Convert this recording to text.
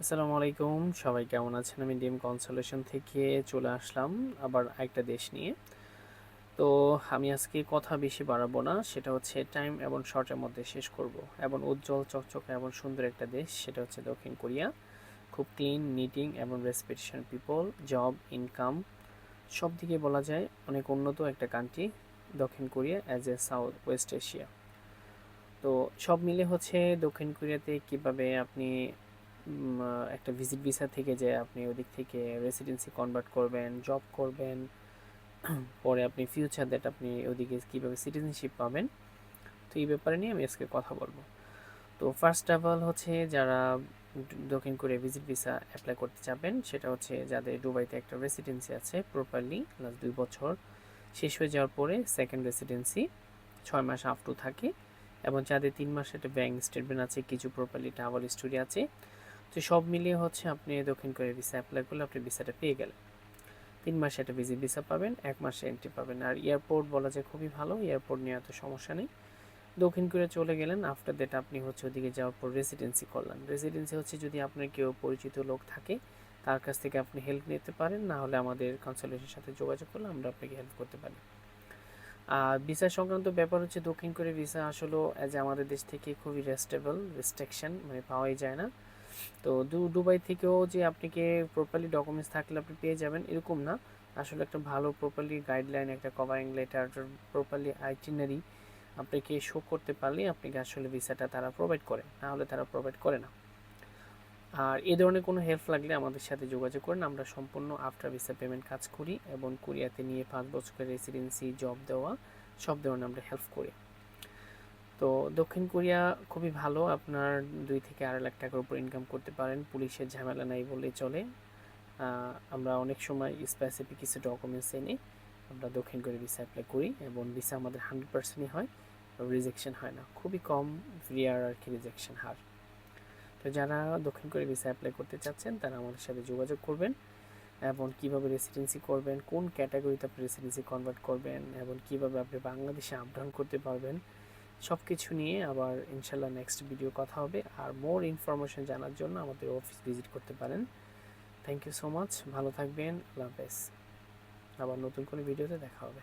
আসসালামু আলাইকুম, সবাই কেমন আছেন? আমি ডিএম কনসোলেশন থেকে চলে আসলাম আবার একটা দেশ নিয়ে। তো আমি আজকে কথা বেশি বাড়াবো না, সেটা হচ্ছে টাইম এবং শর্টের মধ্যে শেষ করব। এবং উজ্জ্বল চকচকে এবং সুন্দর একটা দেশ, সেটা হচ্ছে দক্ষিণ কোরিয়া। খুব ক্লিন, নিটিং এবং রেসপিটেশন পিপল, জব, ইনকাম সব দিকে বলা যায় অনেক উন্নত একটা কান্ট্রি দক্ষিণ Korea as a south West Asia. তো সব মিলে হচ্ছে দক্ষিণ কোরিয়াতে কিভাবে আপনি একটা ভিজিট ভিসা থেকে যে আপনি ওদিক থেকে রেসিডেন্সি কনভার্ট করবেন, জব করবেন, পরে আপনি ফিউচার দ্যাট আপনি ওদিকে কীভাবে সিটিজেনশিপ পাবেন, তো এই ব্যাপারে নিয়ে আমি আজকে কথা বলবো। তো ফার্স্ট অফ অল হচ্ছে যারা দক্ষিণ কোরিয়া ভিজিট ভিসা অ্যাপ্লাই করতে চাবেন, সেটা হচ্ছে যাদের দুবাইতে একটা রেসিডেন্সি আছে প্রপারলি লাস্ট 2 বছর, শেষ হয়ে যাওয়ার পরে সেকেন্ড রেসিডেন্সি 6 মাস আপ টু থাকে, এবং যাদের 3 মাস একটা ব্যাঙ্ক স্টেটমেন্ট আছে, কিছু প্রপারলি ট্রাভেল স্টোরি আছে। তো সব মিলিয়ে হচ্ছে আপনি দক্ষিণ কোরিয়া ভিসা অ্যাপ্লাই করলে আপনি ভিসাটা পেয়ে গেলেন। 3 মাসে একটা ভিজিট ভিসা পাবেন, 1 মাসে এন্ট্রি পাবেন। আর এয়ারপোর্ট বলা যায় খুবই ভালো, এয়ারপোর্ট নিয়ে এত সমস্যা নেই। দক্ষিণ কোরিয়া চলে গেলেন, আফটার দ্যাট আপনি হচ্ছে ওদিকে যাওয়ার পর রেসিডেন্সি করলেন। রেসিডেন্সি হচ্ছে যদি আপনার কেউ পরিচিত লোক থাকে, তার কাছ থেকে আপনি হেল্প নিতে পারেন, না হলে আমাদের কনসালটেন্টের সাথে যোগাযোগ করলে আমরা আপনাকে হেল্প করতে পারি। আর ভিসা সংক্রান্ত ব্যাপার হচ্ছে দক্ষিণ কোরিয়া ভিসা আসলে অ্যাজ আমাদের দেশ থেকে খুবই রেস্ট্রিকশন, মানে পাওয়াই যায় না। তো দুবাই থেকেও যে আপনাকে প্রপারলি ডকুমেন্টস থাকলে আপনি পেয়ে যাবেন এরকম না। আসলে একটা ভালো প্রপারলি গাইডলাইন, একটা কভারিং লেটার, প্রপারলি আইটিনারি আপনাকে শো করতে পারলে আপনাকে আসলে ভিসাটা তারা প্রোভাইড করে, না হলে তারা প্রোভাইড করে না। আর এই ধরনের কোনো হেল্প লাগলে আমাদের সাথে যোগাযোগ করেন, আমরা সম্পূর্ণ আফটার ভিসা পেমেন্ট কাজ করি এবং কোরিয়াতে নিয়ে 5 বছরের রেসিডেন্সি, জব দেওয়া, সব ধরনের আমরা হেল্প করি। তো দক্ষিণ কোরিয়া খুবই ভালো, আপনার 2 থেকে 2.5 লাখ টাকার উপর ইনকাম করতে পারেন, পুলিশের ঝামেলা নাই বললেই চলে। আমরা অনেক সময় স্পেসিফিক কিছু ডকুমেন্টস এনে আমরা দক্ষিণ কোরিয়া ভিসা অ্যাপ্লাই করি, এবং ভিসা আমাদের 100%ই হয়, রিজেকশন হয় না, খুবই কম, রিয়ার আর কি রিজেকশন হার। তো যারা দক্ষিণ কোরিয়া ভিসা অ্যাপ্লাই করতে চাচ্ছেন তারা আমাদের সাথে যোগাযোগ করবেন, এবং কীভাবে রেসিডেন্সি করবেন, কোন ক্যাটাগরিতে আপনি রেসিডেন্সি কনভার্ট করবেন, এবং কীভাবে আপনি বাংলাদেশে আপ ডাউন করতে পারবেন, সব কিছু নিয়ে আবার ইনশাল্লাহ নেক্সট ভিডিও কথা হবে। আর মোর ইনফরমেশন জানার জন্য আমাদের অফিস ভিজিট করতে পারেন। থ্যাংক ইউ সো মাচ, ভালো থাকবেন, আল্লাহ হাফেজ। আবার নতুন কোনো ভিডিওতে দেখা হবে।